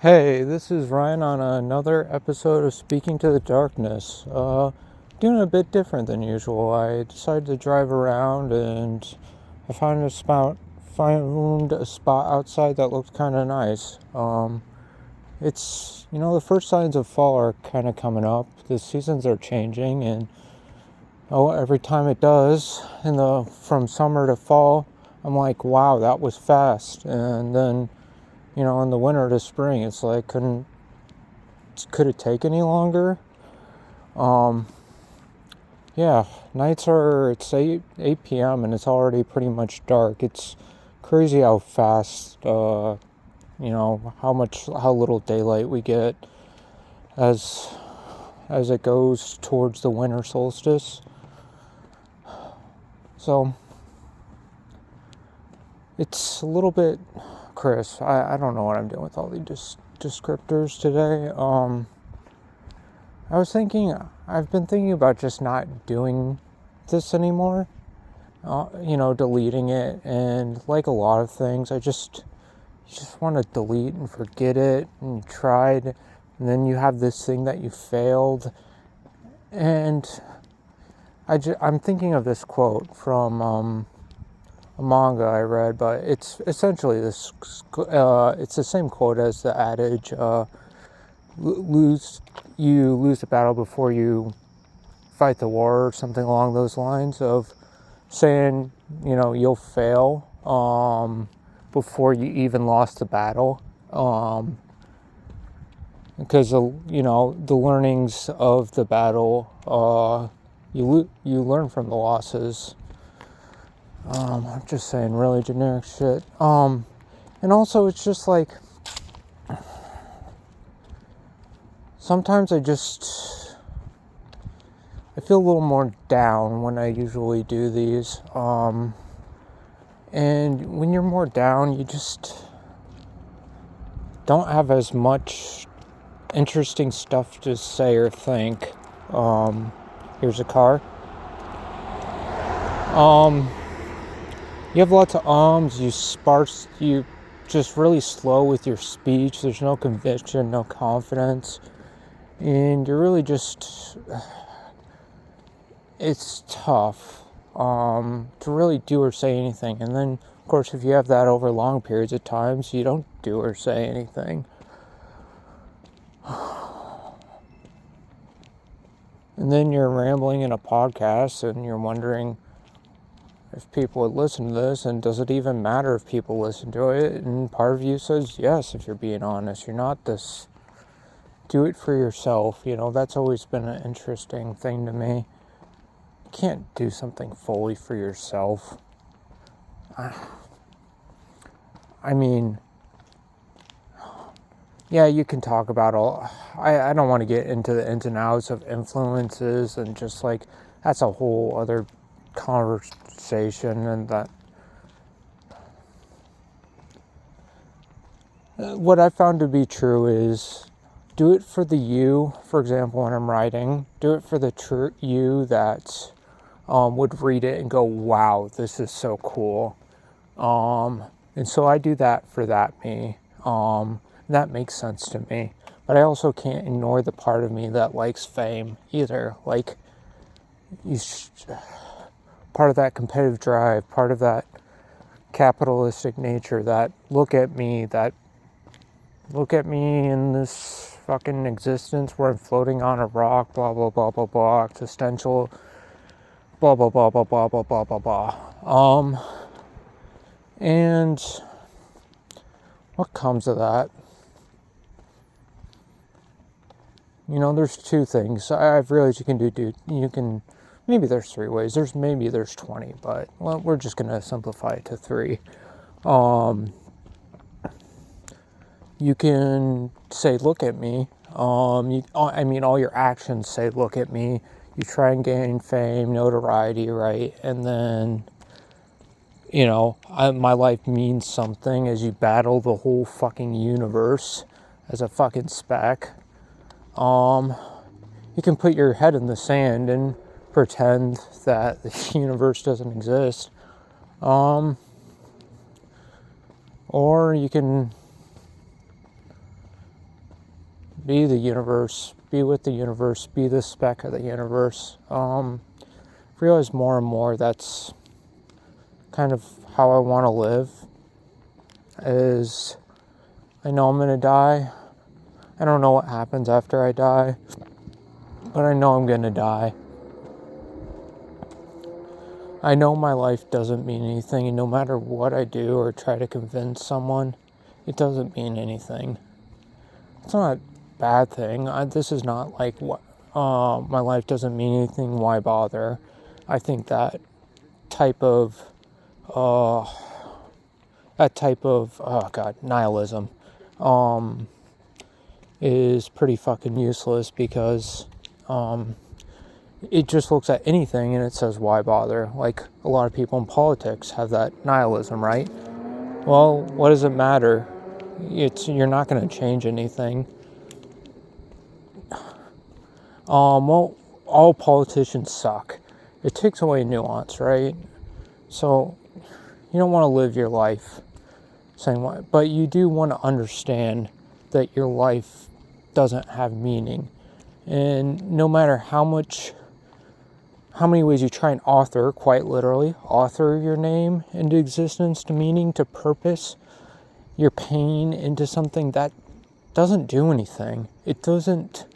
Hey, this is Ryan on another episode of Speaking to the Darkness. Doing a bit different than usual. I decided to drive around and I found a spot outside that looked kind of nice. It's the first signs of fall are kind of coming up. The seasons are changing, and every time it does, from summer to fall, I'm like, wow, that was fast. And then in the winter to spring, it's like, could it take any longer? Yeah, it's 8 p.m. and it's already pretty much dark. It's crazy how fast, how little daylight we get as it goes towards the winter solstice. So, it's a little bit crisp. I don't know what I'm doing with all these descriptors today. I've been thinking about just not doing this anymore, deleting it, and like a lot of things, you just want to delete and forget it, and you tried, and then you have this thing that you failed, and I'm thinking of this quote from a manga I read, but it's essentially it's the same quote as the adage, you lose the battle before you fight the war, or something along those lines, of saying, you'll fail before you even lost the battle, because the learnings of the battle, you learn from the losses. I'm just saying really generic shit. And also it's just like, sometimes I feel a little more down when I usually do these. And when you're more down, you just don't have as much interesting stuff to say or think. Here's a car. You have lots of ums, you just really slow with your speech, there's no conviction, no confidence, and you're really it's tough to really do or say anything. And then, of course, if you have that over long periods of times, you don't do or say anything. And then you're rambling in a podcast and you're wondering if people would listen to this, and does it even matter if people listen to it? And part of you says yes, if you're being honest. You're not this, do it for yourself. That's always been an interesting thing to me. You can't do something fully for yourself. I mean, yeah, you can talk about I don't want to get into the ins and outs of influences, and just like, that's a whole other conversation. And that what I found to be true is, do it for the you. For example, when I'm writing, do it for the true you that would read it and go, wow, this is so cool. And so I do that for that me. That makes sense to me. But I also can't ignore the part of me that likes fame either. Like, part of that competitive drive, part of that capitalistic nature, that look at me in this fucking existence where I'm floating on a rock, blah, blah, blah, blah, blah, existential, blah, blah, blah, blah, blah, blah, blah, blah, blah. And what comes of that? There's two things. I've realized maybe there's three ways. Maybe there's 20, but we're just going to simplify it to three. You can say, look at me. All your actions say, look at me. You try and gain fame, notoriety, right? And then, my life means something as you battle the whole fucking universe as a fucking speck. You can put your head in the sand and pretend that the universe doesn't exist. Or you can be the universe, be with the universe, be the speck of the universe. Realize more and more that's kind of how I want to live. Is I know I'm gonna die. I don't know what happens after I die, but I know I'm gonna die. I know my life doesn't mean anything, and no matter what I do or try to convince someone, it doesn't mean anything. It's not a bad thing. This is not like what my life doesn't mean anything. Why bother? I think that type of nihilism is pretty fucking useless, because it just looks at anything and it says why bother. Like a lot of people in politics have that nihilism, right? Well, what does it matter? You're not going to change anything. Well, all politicians suck. It takes away nuance, right? So you don't want to live your life saying what, but you do want to understand that your life doesn't have meaning. And no matter how many ways you try and author, quite literally, author your name into existence, to meaning, to purpose, your pain into something, that doesn't do anything. It doesn't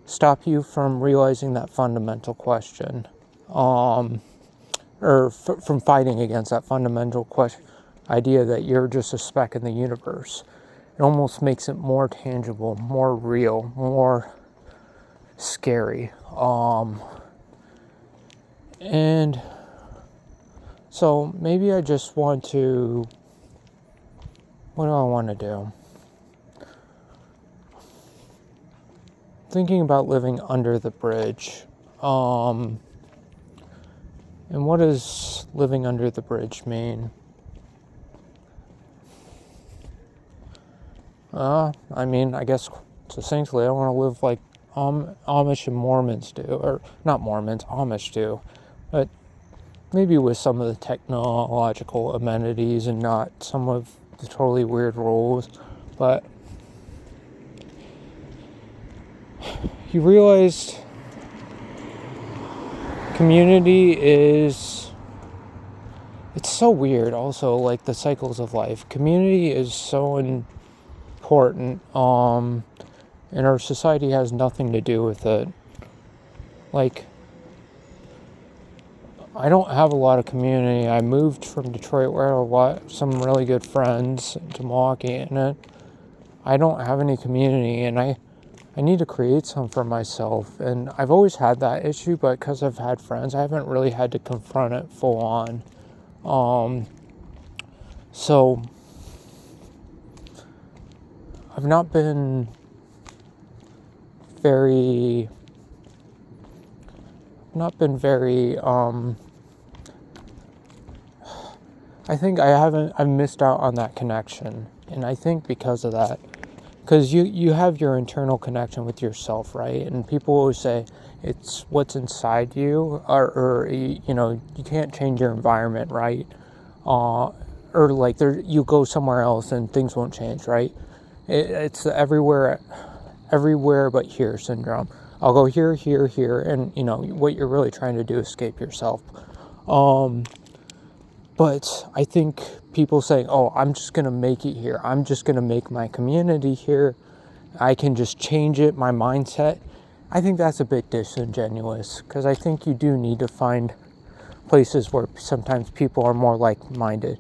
stop you from realizing that fundamental question, from fighting against that fundamental idea that you're just a speck in the universe. It almost makes it more tangible, more real, more scary. And so maybe I just want to, what do I want to do? Thinking about living under the bridge. And what does living under the bridge mean? I guess succinctly, I want to live like Amish and Mormons do, or not Mormons, Amish do, but maybe with some of the technological amenities and not some of the totally weird rules. But you realized community it's so weird also, like the cycles of life. Community is so important, and our society has nothing to do with it. Like, I don't have a lot of community. I moved from Detroit, where I had some really good friends, to Milwaukee, and I don't have any community, and I need to create some for myself. And I've always had that issue, but because I've had friends, I haven't really had to confront it full on. So I've not been very I think I've missed out on that connection. And I think because of that, because you have your internal connection with yourself, right? And people always say it's what's inside you, or you can't change your environment, right? Or like you go somewhere else and things won't change, right? It's the everywhere but here syndrome. I'll go here, and what you're really trying to do is escape yourself. But I think people saying, oh, I'm just going to make it here. I'm just going to make my community here. I can just change it, my mindset. I think that's a bit disingenuous, because I think you do need to find places where sometimes people are more like-minded.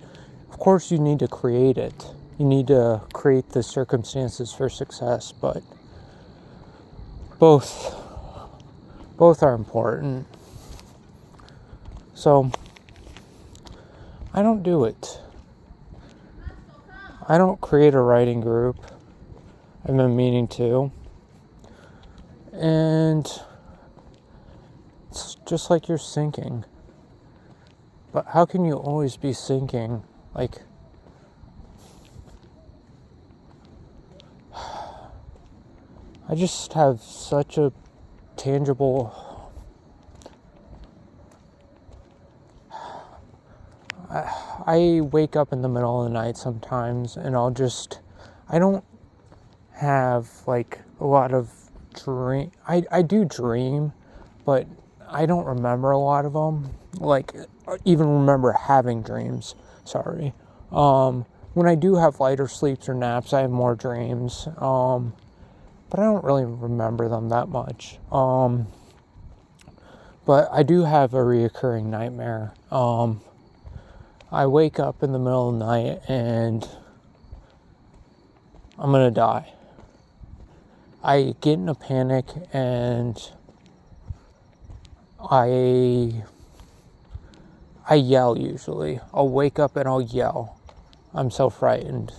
Of course, you need to create it. You need to create the circumstances for success, but both are important. So I don't do it. I don't create a writing group. I've been meaning to. And it's just like you're sinking. But how can you always be sinking? Like, I just have such a tangible... I wake up in the middle of the night sometimes, and I don't have like a lot of dream. I do dream, but I don't remember a lot of them. Like, even remember having dreams. Sorry. When I do have lighter sleeps or naps, I have more dreams. But I don't really remember them that much. But I do have a reoccurring nightmare. I wake up in the middle of the night and I'm gonna die. I get in a panic and I yell usually. I'll wake up and I'll yell. I'm so frightened.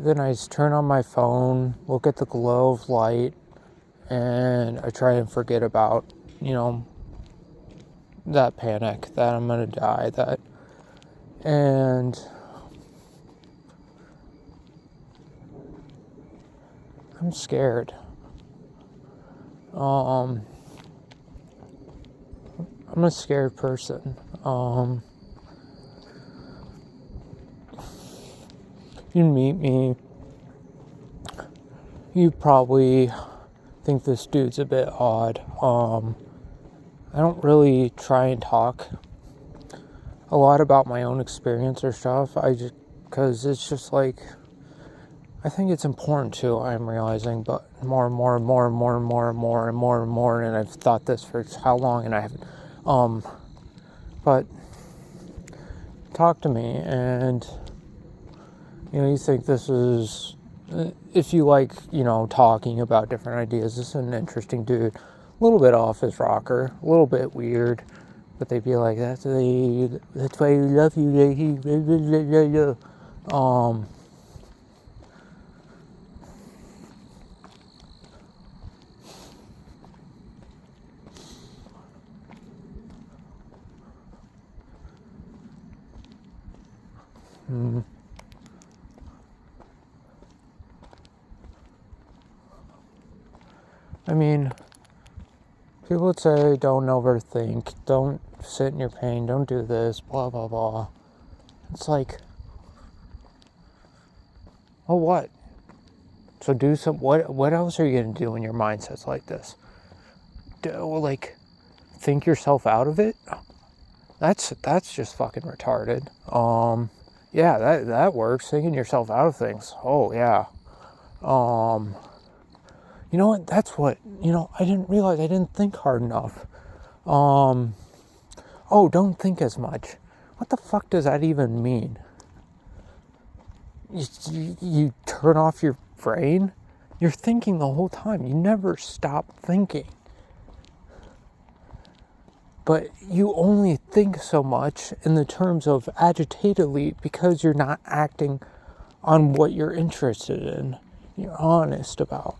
Then I just turn on my phone, look at the glow of light, and I try and forget about, that panic, that I'm gonna die, and I'm scared. I'm a scared person. You meet me, you probably think this dude's a bit odd. I don't really try and talk a lot about my own experience or stuff. Because it's just like, I think it's important too, I'm realizing, but more and more and more and more and more and more and more and more, and I've thought this for how long, and I haven't, but talk to me, and, you think this is, if you like, talking about different ideas, this is an interesting dude, a little bit off his rocker, a little bit weird, but they'd be like, that's why we love you, lady, blah, blah, blah, blah, blah. I mean, people would say, don't overthink, don't sit in your pain, don't do this, blah, blah, blah. It's like, oh, what? So do what else are you going to do when your mindset's like this? Think yourself out of it? That's just fucking retarded. Yeah, that works, thinking yourself out of things. Oh, yeah. You know what? That's what, I didn't realize I didn't think hard enough. Oh, don't think as much. What the fuck does that even mean? You turn off your brain? You're thinking the whole time. You never stop thinking. But you only think so much in the terms of agitatedly because you're not acting on what you're interested in. You're honest about.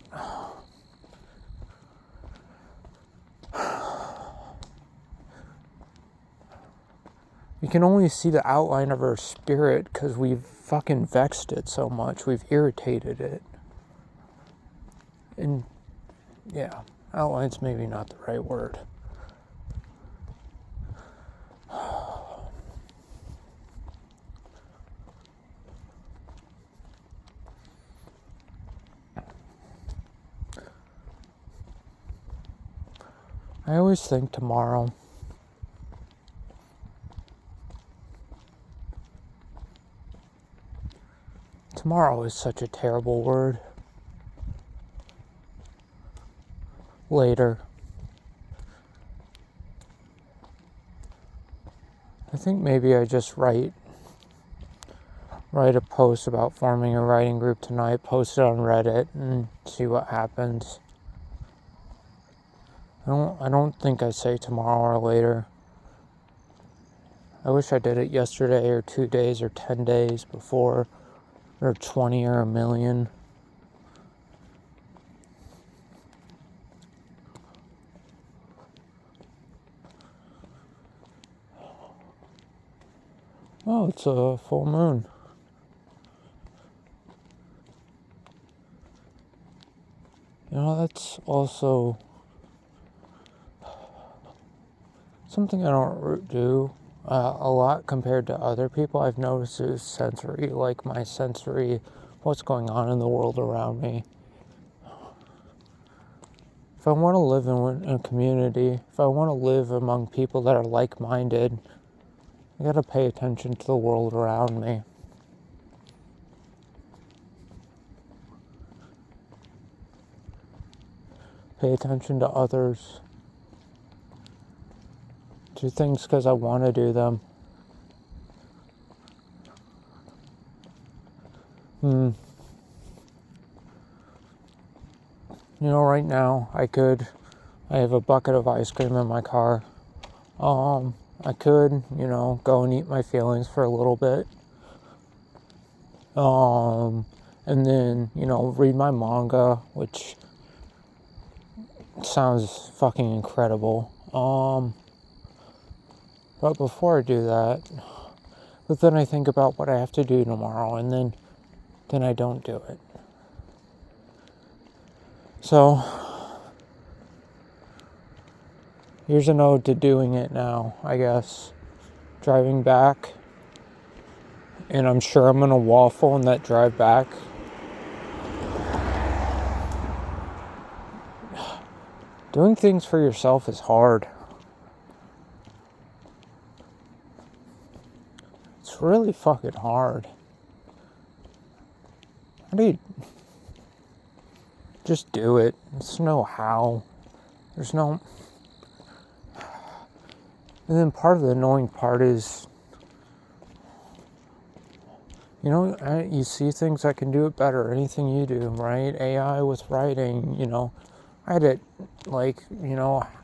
You can only see the outline of our spirit because we've fucking vexed it so much. We've irritated it. And yeah, outline's maybe not the right word. I always think tomorrow. Tomorrow is such a terrible word. Later. I think maybe I just write a post about forming a writing group tonight, post it on Reddit, and see what happens. I don't think I say tomorrow or later. I wish I did it yesterday or 2 days or 10 days before, or 20 or a million. Oh, it's a full moon. That's also something I don't do a lot compared to other people. I've noticed is sensory, like my sensory, what's going on in the world around me. If I want to live in a community, if I want to live among people that are like-minded, I gotta pay attention to the world around me. Pay attention to others. Do things because I want to do them. Right now, I have a bucket of ice cream in my car. I could, go and eat my feelings for a little bit. And then, read my manga, which sounds fucking incredible. But before I do that, but then I think about what I have to do tomorrow, and then I don't do it. So, here's an ode to doing it now, I guess. Driving back, and I'm sure I'm gonna waffle in that drive back. Doing things for yourself is hard. It's really fucking hard. How do you just do it? There's no how. There's no... And then part of the annoying part is, you see things that can do it better. Anything you do, right? AI with writing, I had it,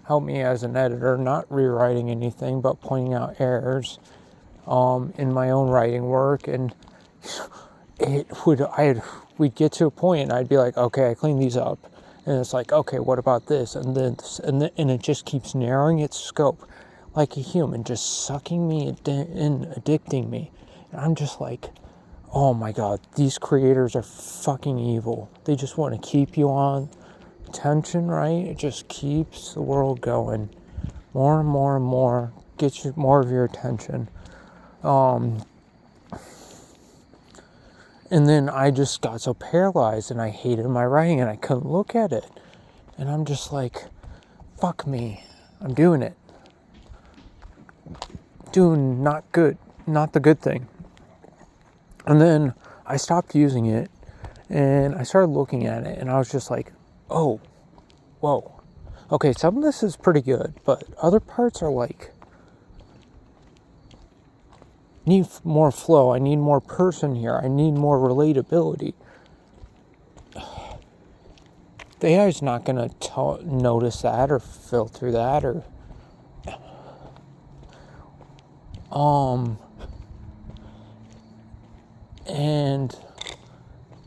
help me as an editor, not rewriting anything, but pointing out errors in my own writing work. And we'd get to a point and I'd be like, okay, I cleaned these up. And it's like, okay, what about this? And this, and it just keeps narrowing its scope. Like a human, just sucking me and addicting me. And I'm just like, oh my God, these creators are fucking evil. They just want to keep you on tension, right? It just keeps the world going. More and more and more, gets you more of your attention. And then I just got so paralyzed and I hated my writing and I couldn't look at it. And I'm just like, fuck me, I'm doing it. Doing not the good thing. And then I stopped using it and I started looking at it and I was just like, oh, whoa. Okay, some of this is pretty good, but other parts are like, need more flow. I need more person here. I need more relatability. The AI is not going to notice that or filter that or... And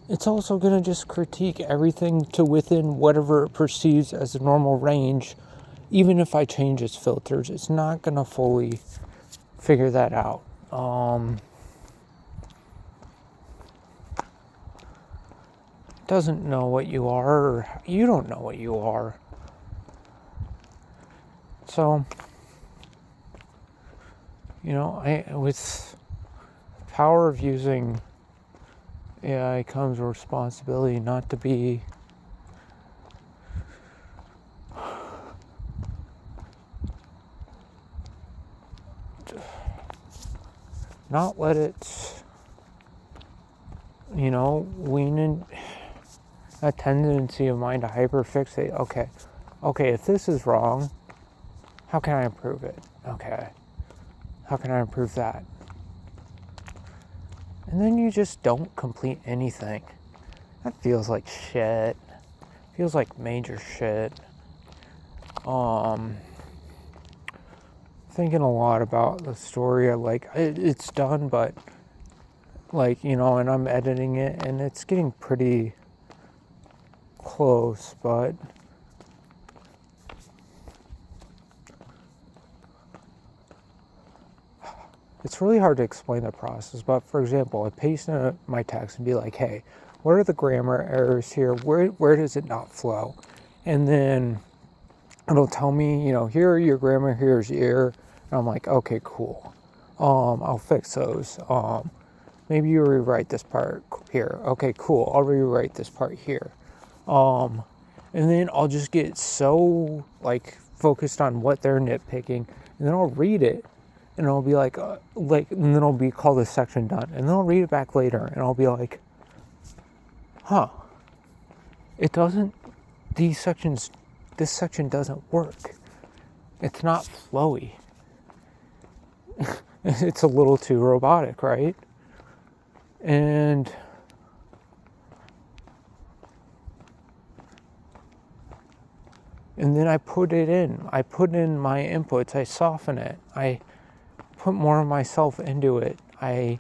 it's also going to just critique everything to within whatever it perceives as a normal range. Even if I change its filters, it's not going to fully figure that out. Doesn't know what you are, or you don't know what you are. So, with the power of using AI comes a responsibility not to be not let it, wean in a tendency of mine to hyperfixate. Okay, if this is wrong, how can I improve it? Okay, how can I improve that? And then you just don't complete anything. That feels like shit. Feels like major shit. Thinking a lot about the story. It's done, but and I'm editing it and it's getting pretty close, but it's really hard to explain the process. But for example, I paste in my text and be like, hey, what are the grammar errors here? Where does it not flow? And then it'll tell me, here are your grammar, here's your error. And I'm like, okay, cool. I'll fix those. Maybe you rewrite this part here. Okay, cool. I'll rewrite this part here. And then I'll just get so focused on what they're nitpicking, and then I'll read it, and I'll be like, and then I'll be called this section done, and then I'll read it back later, and I'll be like, it doesn't. This section doesn't work. It's not flowy. It's a little too robotic, right? And then I put it in. I put in my inputs. I soften it. I put more of myself into it. And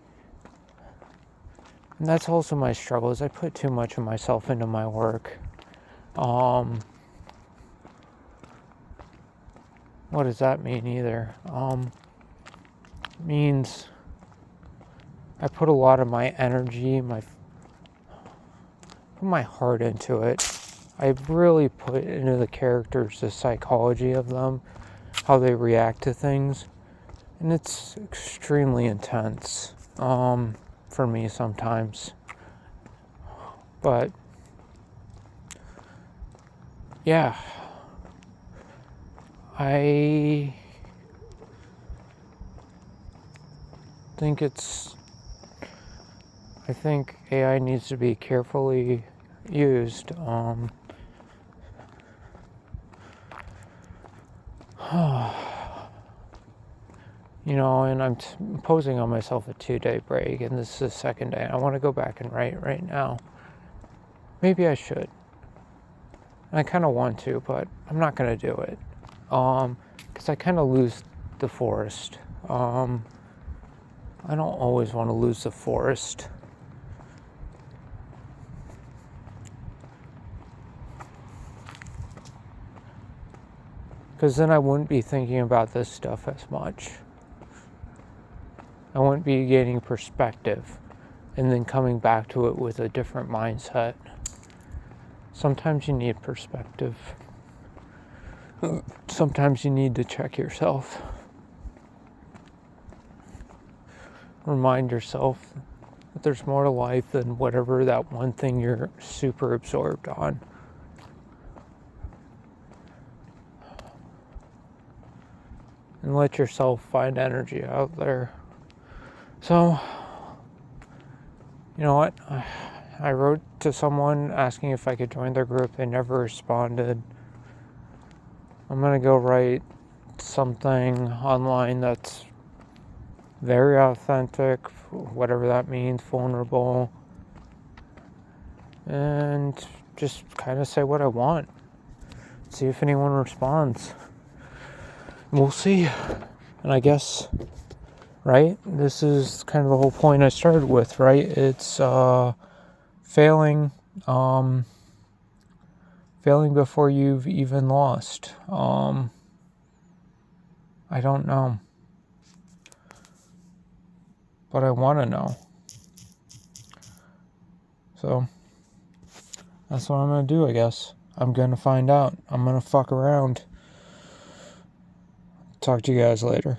that's also my struggle, is I put too much of myself into my work. What does that mean either? Means I put a lot of my energy, put my heart into it. I really put into the characters, the psychology of them, how they react to things. And it's extremely intense for me sometimes. But yeah, I think AI needs to be carefully used. And I'm imposing on myself a 2-day break, and this is the second day. I want to go back and write right now. Maybe I should. I kind of want to, but I'm not going to do it. Because I kind of lose the forest. I don't always want to lose the forest. Because then I wouldn't be thinking about this stuff as much. I wouldn't be gaining perspective and then coming back to it with a different mindset. Sometimes you need perspective. Sometimes you need to check yourself. Remind yourself that there's more to life than whatever that one thing you're super absorbed on. And let yourself find energy out there. So, you know what? I wrote to someone asking if I could join their group. They never responded. I'm going to go write something online that's very authentic, whatever that means, vulnerable, and just kind of say what I want. See if anyone responds. We'll see. And I guess, right, this is kind of the whole point I started with, right? It's failing before you've even lost. I don't know, but I want to know. So that's what I'm going to do, I guess. I'm going to find out. I'm going to fuck around. Talk to you guys later.